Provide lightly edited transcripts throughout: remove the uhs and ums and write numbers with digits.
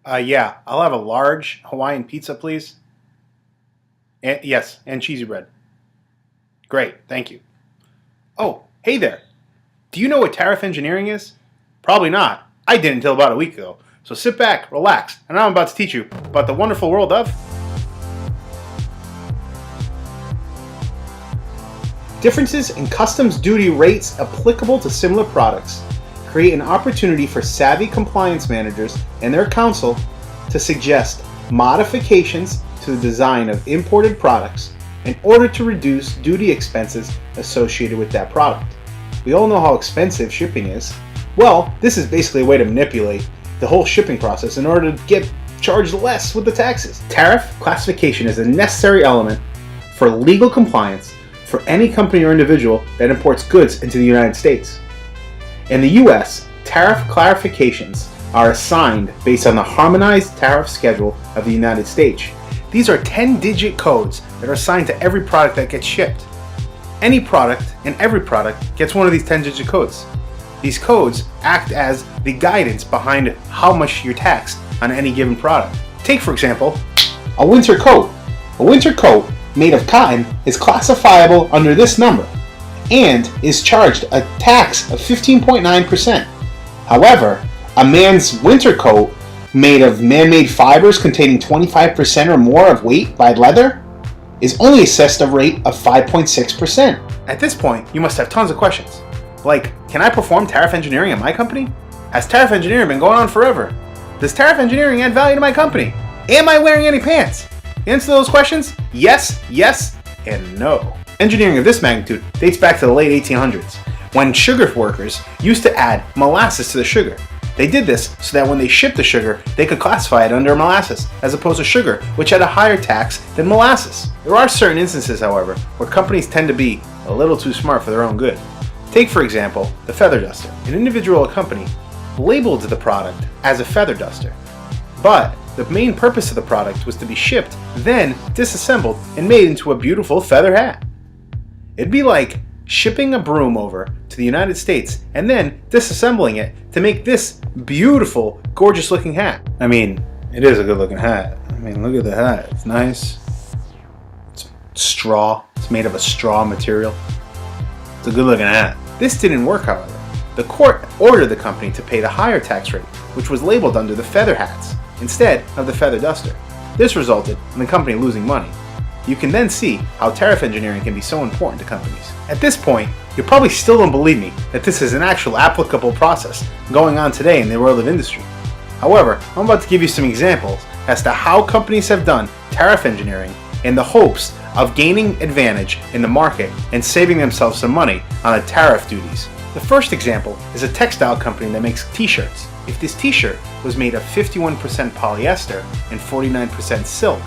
Yeah, I'll have a large Hawaiian pizza, please. Yes, and cheesy bread. Great, thank you. Oh, hey there. Do you know what tariff engineering is? Probably not. I didn't until about a week ago. So sit back, relax, and I'm about to teach you about the wonderful world of differences in customs duty rates applicable to similar products. Create an opportunity for savvy compliance managers and their counsel to suggest modifications to the design of imported products in order to reduce duty expenses associated with that product. We all know how expensive shipping is. Well, this is basically a way to manipulate the whole shipping process in order to get charged less with the taxes. Tariff classification is a necessary element for legal compliance for any company or individual that imports goods into the United States. In the US, tariff clarifications are assigned based on the harmonized tariff schedule of the United States. These are 10-digit codes that are assigned to every product that gets shipped. Any product and every product gets one of these 10-digit codes. These codes act as the guidance behind how much you're taxed on any given product. Take, for example, a winter coat. A winter coat made of cotton is classifiable under this number and is charged a tax of 15.9%. However, a man's winter coat made of man-made fibers containing 25% or more of weight by leather is only assessed a rate of 5.6%. At this point, you must have tons of questions. Like, can I perform tariff engineering in my company? Has tariff engineering been going on forever? Does tariff engineering add value to my company? Am I wearing any pants? The answer to those questions? Yes, yes, and no. Engineering of this magnitude dates back to the late 1800s, when sugar workers used to add molasses to the sugar. They did this so that when they shipped the sugar, they could classify it under molasses, as opposed to sugar, which had a higher tax than molasses. There are certain instances, however, where companies tend to be a little too smart for their own good. Take, for example, the feather duster. An individual company labeled the product as a feather duster, but the main purpose of the product was to be shipped, then disassembled, and made into a beautiful feather hat. It'd be like shipping a broom over to the United States and then disassembling it to make this beautiful, gorgeous looking hat. I mean, it is a good looking hat. I mean, look at the hat. It's nice. It's straw. It's made of a straw material. It's a good looking hat. This didn't work, however. The court ordered the company to pay the higher tax rate, which was labeled under the feather hats, instead of the feather duster. This resulted in the company losing money. You can then see how tariff engineering can be so important to companies. At this point, you probably still don't believe me that this is an actual applicable process going on today in the world of industry. However, I'm about to give you some examples as to how companies have done tariff engineering in the hopes of gaining advantage in the market and saving themselves some money on the tariff duties. The first example is a textile company that makes t-shirts. If this t-shirt was made of 51% polyester and 49% silk,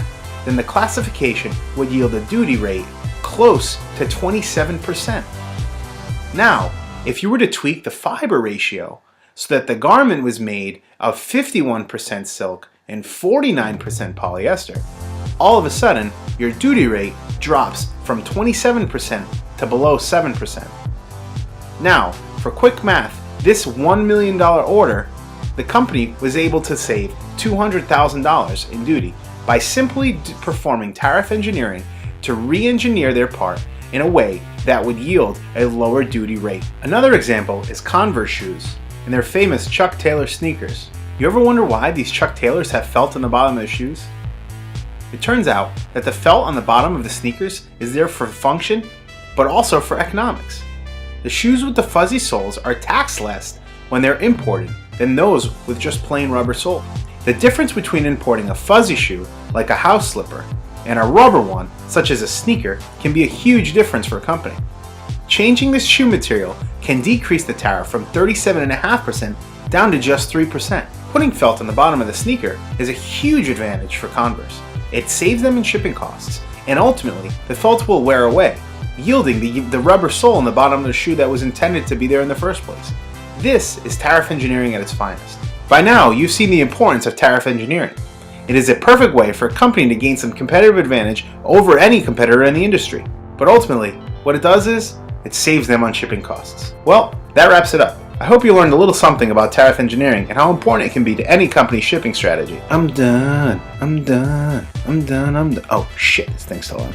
then the classification would yield a duty rate close to 27%. Now, if you were to tweak the fiber ratio so that the garment was made of 51% silk and 49% polyester, all of a sudden, your duty rate drops from 27% to below 7%. Now, for quick math, this $1 million order, the company was able to save $200,000 in duty by simply performing tariff engineering to re-engineer their part in a way that would yield a lower duty rate. Another example is Converse shoes and their famous Chuck Taylor sneakers. You ever wonder why these Chuck Taylors have felt on the bottom of their shoes? It turns out that the felt on the bottom of the sneakers is there for function, but also for economics. The shoes with the fuzzy soles are taxed less when they're imported than those with just plain rubber sole. The difference between importing a fuzzy shoe, like a house slipper, and a rubber one, such as a sneaker, can be a huge difference for a company. Changing this shoe material can decrease the tariff from 37.5% down to just 3%. Putting felt on the bottom of the sneaker is a huge advantage for Converse. It saves them in shipping costs, and ultimately, the felt will wear away, yielding the rubber sole on the bottom of the shoe that was intended to be there in the first place. This is tariff engineering at its finest. By now, you've seen the importance of tariff engineering. It is a perfect way for a company to gain some competitive advantage over any competitor in the industry. But ultimately, what it does is, it saves them on shipping costs. Well, that wraps it up. I hope you learned a little something about tariff engineering and how important it can be to any company's shipping strategy. I'm done. Oh shit, this thing's still on.